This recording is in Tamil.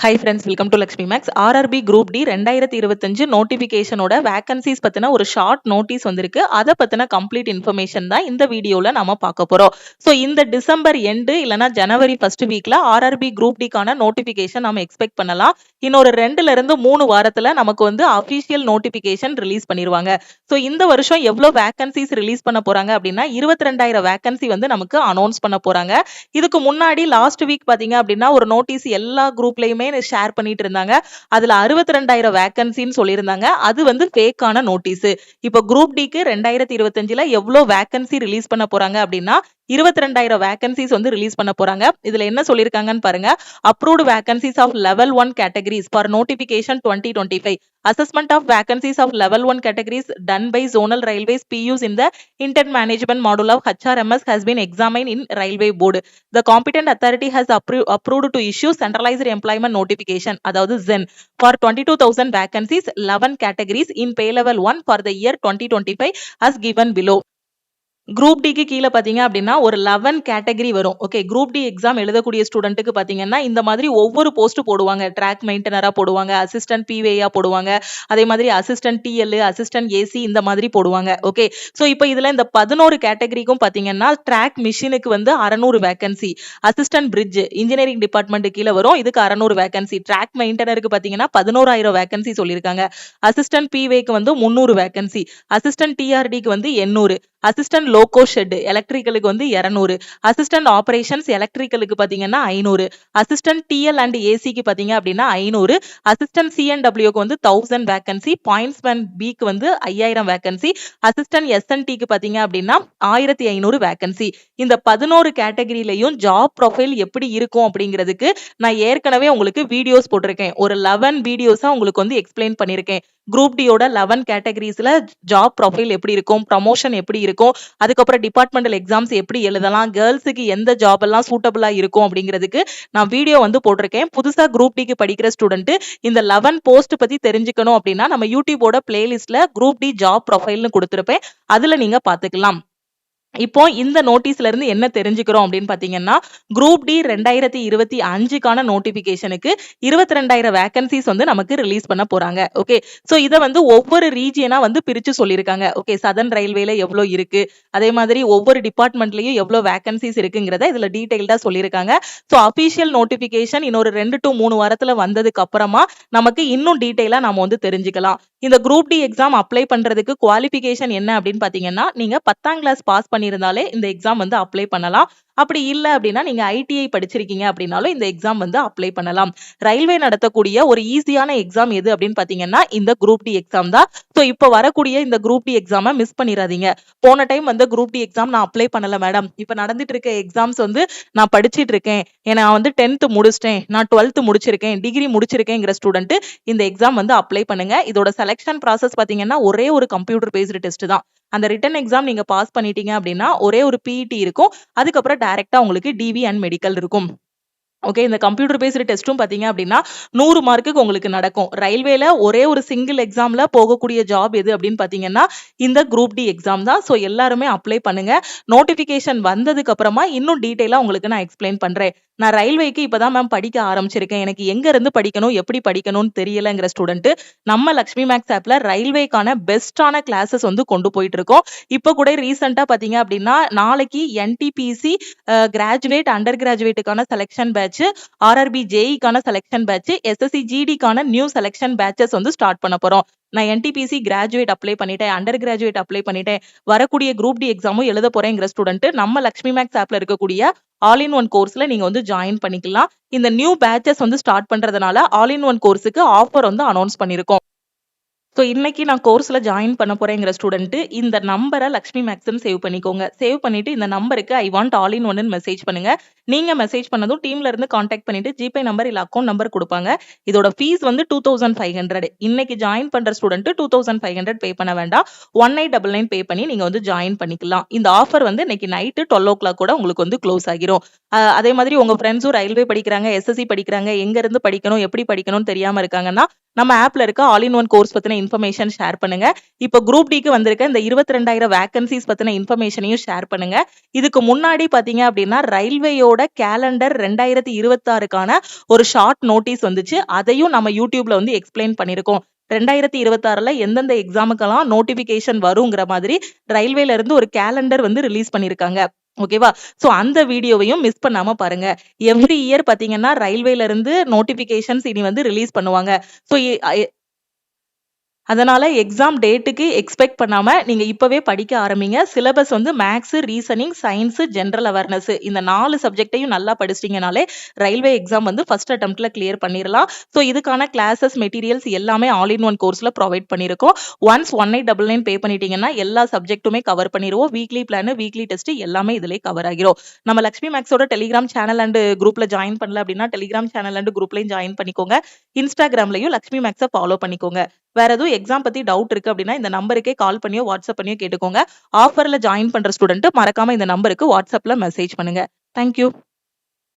High friends, welcome to Lakshmi maths. RRB group D 2025 நோட்டிஃபிகேஷனோட வேகன்சிஸ் பத்தின ஒரு ஷார்ட் நோட்டீஸ் வந்திருக்கு. அதை பத்தின கம்ப்ளீட் இன்ஃபர்மேஷன் தான் இந்த வீடியோல நாம பார்க்க போறோம். ஸோ இந்த டிசம்பர் எண்டு இல்லைனா ஜனவரி ஃபர்ஸ்ட் வீக்ல ஆர்ஆர்பி குரூப் டிக்கான நோட்டிஃபிகேஷன் நம்ம எக்ஸ்பெக்ட் பண்ணலாம். இன்னொரு 2ல இருந்து 3 வாரத்துல நமக்கு வந்து அபிஷியல் நோட்டிஃபிகேஷன் ரிலீஸ் பண்ணிடுவாங்க. ஸோ இந்த வருஷம் எவ்வளவு வேகன்சிஸ் ரிலீஸ் பண்ண போறாங்க அப்படின்னா 22,000 வேகன்சி வந்து நமக்கு அனௌன்ஸ் பண்ண போறாங்க. இதுக்கு முன்னாடி லாஸ்ட் வீக் பாத்தீங்க அப்படின்னா ஒரு நோட்டீஸ் எல்லா குரூப்லயுமே ஷேர் பண்ணிட்டு இருந்தாங்க. அதுல 62,000 வேகன்சின்னு சொல்லியிருந்தாங்க. அது வந்து ஃபேக்கான நோட்டீஸ். இப்போ குரூப் டிக்கு 2025ல எவ்வளவு வேகன்சி ரிலீஸ் பண்ண போறாங்க அப்படின்னா 22,000 வேகன்சிஸ் வந்து ரிலீஸ் பண்ண போறாங்க. இதுல என்ன சொல்லிருக்காங்கன்னு பாருங்க. Approved vacancies of level 1 categories for notification 2025. Assessment of vacancies of level 1 categories done by zonal railways PUs in the intent management module of HRMS has been examined in railway board. The competent authority has approved to issue centralized employment notification, அதாவது ZEN, for 22,000 vacancies 11 categories in pay level 1 for the year 2025 as given below. Group டிக்கு கீழே பாத்தீங்க அப்படின்னா ஒரு 11 கேட்டகரி வரும். ஓகே, குரூப் டி எக்ஸாம் எழுதக்கூடிய ஸ்டூடெண்ட்டுக்கு பாத்தீங்கன்னா இந்த மாதிரி ஒவ்வொரு போஸ்ட் போடுவாங்க. ட்ராக் மெயின்டனரா போடுவாங்க, அசிஸ்டன்ட் பிவேயா போடுவாங்க, அதே மாதிரி அசிஸ்டன்ட் டிஎல், அசிஸ்டன்ட் ஏசி இந்த மாதிரி போடுவாங்க. ஓகே, சோ இப்போ இதுல இந்த 11 கேட்டகரிக்கும் பாத்தீங்கன்னா ட்ராக் மிஷினுக்கு வந்து 600 vacancy, assistant bridge engineering department கீழே வரும், இதுக்கு 600 வேகன்சி. ட்ராக் மெயின்டனருக்கு பாத்தீங்கன்னா 11,000 வேகன்சி சொல்லியிருக்காங்க. அசிஸ்டன்ட் பிவேக்கு வந்து 300 வேகன்சி, அசிஸ்டன்ட் டிஆர்டிக்கு வந்து 800, அசிஸ்டன்ட் லோகோ ஷெட் எலக்ட்ரிக்கலுக்கு வந்து 200, அசிஸ்டன்ட் ஆபரேஷன்ஸ் எலக்ட்ரிக்கலுக்கு பாத்தீங்கன்னா 500, அசிஸ்டன்ட் டிஎல் அண்ட் ஏசிக்கு பாத்தீங்க அப்படின்னா 500, அசிஸ்டன்ட் சிஎன்டபிள்யூக்கு வந்து 1000 வேகன்சி, பாயிண்ட்ஸ் ஒன் பிக்கு வந்து 5000 வேகன்சி, அசிஸ்டன்ட் எஸ்என்டிக்கு பாத்தீங்க அப்படின்னா 1500 வேகன்சி. இந்த 11 கேட்டகரியிலையும் ஜாப் ப்ரொஃபைல் எப்படி இருக்கும் அப்படிங்கிறதுக்கு நான் ஏற்கனவே உங்களுக்கு வீடியோஸ் போட்டிருக்கேன். ஒரு 11 வீடியோஸா உங்களுக்கு வந்து எக்ஸ்பிளைன் பண்ணிருக்கேன். குரூப் டியோட 11 கேட்டகரிஸ்ல ஜாப் ப்ரொஃபைல் எப்படி இருக்கும், ப்ரமோஷன் எப்படி இருக்கும், அதுக்கப்புறம் டிபார்ட்மெண்டல் எக்ஸாம்ஸ் எப்படி எழுதலாம், கேர்ள்ஸுக்கு எந்த ஜாப் எல்லாம் சூட்டபிளா இருக்கும் அப்படிங்கிறதுக்கு நான் வீடியோ வந்து போட்டிருக்கேன். புதுசா குரூப் டிக்கு படிக்கிற ஸ்டூடெண்ட் இந்த 11 போஸ்ட் பத்தி தெரிஞ்சுக்கணும் அப்படின்னா நம்ம யூடியூபோட பிளேலிஸ்ட்ல குரூப் டி ஜாப் ப்ரொஃபைல்னு கொடுத்திருப்பேன். அதுல நீங்க பாத்துக்கலாம். இப்போ இந்த நோட்டீஸ்ல இருந்து என்ன தெரிஞ்சுக்கிறோம் அப்படின்னு பாத்தீங்கன்னா குரூப் டி 2025க்கான நோட்டிபிகேஷனுக்கு 22,000 வேகன்சிஸ் வந்து நமக்கு ரிலீஸ் பண்ண போறாங்க. ஓகே, சோ இத வந்து ஒவ்வொரு ரீஜியனா வந்து பிரிச்சு சொல்லியிருக்காங்க. ஓகே, சதர்ன் ரயில்வேல எவ்வளவு இருக்கு, அதே மாதிரி ஒவ்வொரு டிபார்ட்மெண்ட்லயும் எவ்வளவு வேகன்சிஸ் இருக்குங்கிறத இதுல டீடைல்டா சொல்லியிருக்காங்க. சோ அபிஷியல் நோட்டிபிகேஷன் இன்னொரு 2 to 3 வாரத்துல வந்ததுக்கு அப்புறமா நமக்கு இன்னும் டீடைலா நாம வந்து தெரிஞ்சுக்கலாம். இந்த குரூப் டி எக்ஸாம் அப்ளை பண்றதுக்கு குவாலிஃபிகேஷன் என்ன அப்படின்னு பாத்தீங்கன்னா நீங்க 10ஆம் கிளாஸ் பாஸ் பண்ணியிருந்தாலே இந்த எக்ஸாம் வந்து அப்ளை பண்ணலாம். அப்படி இல்ல அப்படின்னா நீங்க ஐடிஐ படிச்சிருக்கீங்க அப்படின்னாலும் இந்த எக்ஸாம் வந்து அப்ளை பண்ணலாம். ரயில்வே நடத்தக்கூடிய ஒரு ஈஸியான எக்ஸாம் எது அப்படின்னு பாத்தீங்கன்னா இந்த குரூப் டி எக்ஸாம் தான். சோ இப்போ வரக்கூடிய இந்த குரூப் டி எக்ஸாமை மிஸ் பண்ணிடாதீங்க. போன டைம் வந்து குரூப் டி எக்ஸாம் நான் அப்ளை பண்ணல மேடம், இப்ப நடந்துட்டு இருக்க எக்ஸாம்ஸ் வந்து நான் படிச்சிட்டு இருக்கேன், நான் வந்து 10th முடிச்சிட்டேன், நான் 12th முடிச்சிருக்கேன், டிகிரி முடிச்சிருக்கேங்கிற ஸ்டூடெண்ட் இந்த எக்ஸாம் வந்து அப்ளை பண்ணுங்க. இதோட செலக்ஷன் ப்ராசஸ் பாத்தீங்கன்னா ஒரே ஒரு கம்ப்யூட்டர் பேஸ்டு டெஸ்ட் தான். அந்த ரிட்டன் எக்ஸாம் நீங்க பாஸ் பண்ணிட்டீங்க அப்படின்னா ஒரே ஒரு பிஇடி இருக்கும், அதுக்கப்புறம் டைரக்டா உங்களுக்கு டிவி அண்ட் மெடிக்கல் இருக்கும். ஓகே, இந்த கம்ப்யூட்டர் பேஸ்டு டெஸ்ட்டும் பாத்தீங்க அப்படின்னா 100 மார்க்குக்கு உங்களுக்கு நடக்கும். ரயில்வேல ஒரே ஒரு சிங்கிள் எக்ஸாம்ல போகக்கூடிய ஜாப் எது அப்படின்னு பாத்தீங்கன்னா இந்த குரூப் டி எக்ஸாம் தான். சோ எல்லாருமே அப்ளை பண்ணுங்க. நோட்டிபிகேஷன் வந்ததுக்கு அப்புறமா இன்னும் டீடைலா உங்களுக்கு நான் எக்ஸ்பிளைன் பண்றேன். நான் ரயில்வேக்கு இப்பதான் மேம் படிக்க ஆரம்பிச்சிருக்கேன், எனக்கு எங்க இருந்து படிக்கணும் எப்படி படிக்கணும்னு தெரியலங்கிற ஸ்டூடெண்ட் நம்ம லக்ஷ்மி மேக்ஸ் ஆப்ல ரயில்வேக்கான பெஸ்டான கிளாஸஸ் வந்து கொண்டு போயிட்டு இருக்கோம். இப்ப கூட ரீசெண்டா பாத்தீங்க அப்படின்னா நாளைக்கு என்டிபிசி கிராஜுவேட் அண்டர் கிராஜுவேட்டுக்கான செலக்ஷன் பேட்ச், ஆர்ஆர்பி ஜேஇக்கான செலக்ஷன் பேட்ச், எஸ்எஸ்சி ஜிடிக்கான நியூ செலக்ஷன் பேட்சஸ் வந்து ஸ்டார்ட் பண்ண போறோம். நான் என்டிபிசி கிராஜுவேட் அப்ளை பண்ணிட்டேன், அண்டர் கிராஜுவேட் அப்ளை பண்ணிட்டேன், வரக்கூடிய குரூப் டி எக்ஸாமும் எழுத போறேங்கிற ஸ்டூடெண்ட் நம்ம லக்ஷ்மி மேக்ஸ் ஆப்ல இருக்கக்கூடிய ஆல் இன் ஒன் கோர்ஸ்ல நீங்க வந்து ஜாயின் பண்ணிக்கலாம். இந்த நியூ பேட்சஸ் வந்து ஸ்டார்ட் பண்றதுனால ஆல் இன் ஒன் கோர்ஸுக்கு ஆஃபர் வந்து அனௌன்ஸ் பண்ணிருக்கோம். ஸோ இன்னைக்கு நான் கோர்ஸ்ல ஜாயின் பண்ண போறேங்கிற ஸ்டூடெண்ட் இந்த நம்பரை லக்ஷ்மி மேக்ஸ்ன்னு சேவ் பண்ணிக்கோங்க. சேவ் பண்ணிட்டு இந்த நம்பருக்கு ஐ வாண்ட் ஆல் இன் ஒன்னு மெசேஜ் பண்ணுங்க. நீங்க மெசேஜ் பண்ணதும் டீம்ல இருந்து கான்டாக்ட் பண்ணிட்டு ஜிபே நம்பர் இல்ல அக்கௌண்ட் நம்பர் கொடுப்பாங்க. இதோட ஃபீஸ் வந்து 2500. இன்னைக்கு ஜாயின் பண்ற ஸ்டூடெண்ட் 2500 பே பண்ண வேண்டாம், 1899 பே பண்ணி நீங்க வந்து ஜாயின் பண்ணிக்கலாம். இந்த ஆஃபர் வந்து இன்னைக்கு நைட்டு 12 o'clock கூட உங்களுக்கு வந்து க்ளோஸ் ஆகிரும். அதே மாதிரி உங்க ஃப்ரெண்ட்ஸும் ரயில்வே படிக்கிறாங்க, எஸ்எஸ்சி படிக்கிறாங்க, எங்க இருந்து படிக்கணும் எப்படி படிக்கணும்னு தெரியாம இருக்காங்கன்னா நம்ம ஆப்ல இருக்க ஆல் இன் ஒன் கோர்ஸ் பத்தின இன்ஃபர்மேஷன் ஷேர் பண்ணுங்க. இப்போ குரூப் டிக்கு வந்திருக்க இந்த 22,000 வேகன்சிஸ் பத்தின இன்ஃபர்மேஷனையும் ஷேர் பண்ணுங்க. இதுக்கு முன்னாடி பாத்தீங்க அப்படின்னா ரயில்வேயோட கேலண்டர் 2026க்கான ஒரு ஷார்ட் நோட்டீஸ் வந்துச்சு. அதையும் நம்ம யூடியூப்ல வந்து எக்ஸ்பிளைன் பண்ணிருக்கோம். 2026ல எந்தெந்த எக்ஸாமுக்கெல்லாம் நோட்டிபிகேஷன் வருங்கிற மாதிரி ரயில்வேல இருந்து ஒரு கேலண்டர் வந்து ரிலீஸ் பண்ணிருக்காங்க. ஓகேவா? சோ அந்த வீடியோவையும் மிஸ் பண்ணாம பாருங்க. எவ்ரி இயர் பாத்தீங்கன்னா ரயில்வேல இருந்து நோட்டிபிகேஷன்ஸ் இனி வந்து ரிலீஸ் பண்ணுவாங்க. சோ அதனால எக்ஸாம் டேட்டுக்கு எக்ஸ்பெக்ட் பண்ணாம நீங்க இப்பவே படிக்க ஆரம்பிங்க. சிலபஸ் வந்து maths, reasoning, science, general awareness இந்த 4 சப்ஜெக்ட்டையும் நல்லா படிச்சிட்டீங்கனாலே ரயில்வே எக்ஸாம் வந்து ஃபர்ஸ்ட் அட்டெம்ப்ட்ல கிளியர் பண்ணிரலாம். சோ இதுக்கான கிளாஸஸ், மெட்டீரியல்ஸ் எல்லாமே ஆல் இன் ஒன் கோர்ஸ்ல ப்ரொவைட் பண்ணியிருக்கோம். ஒன்ஸ் 1899 பே பண்ணிட்டீங்கன்னா எல்லா சப்ஜெக்ட்டுமே கவர் பண்ணிருவோம். வீக்லி பிளான், வீக்லி டெஸ்ட் எல்லாமே இதிலே கவர் ஆகிரும். நம்ம லக்ஷ்மி மேக்ஸோட டெலிகிராம் சேனல் அண்ட் குரூப்ல ஜாயின் பண்ணல அப்படின்னா டெலிகிராம் சேனல் அண்ட் குரூப்லயும் ஜாயின் பண்ணிக்கோங்க. இன்ஸ்டாகிராம்லயும் லக்ஷ்மி மேக்ஸை ஃபாலோ பண்ணிக்கோங்க. வேற எதுவும் எக்ஸாம் பத்தி டவுட் இருக்கு அப்படின்னா இந்த நம்பருக்கே கால் பண்ணியோ வாட்ஸ்அப் பண்ணியோ கேட்டுக்கோங்க. ஆஃபர்ல ஜாயின் பண்ற ஸ்டூடெண்ட் மறக்காம இந்த நம்பருக்கு வாட்ஸ்அப்ல மெசேஜ் பண்ணுங்க. தேங்க்யூ.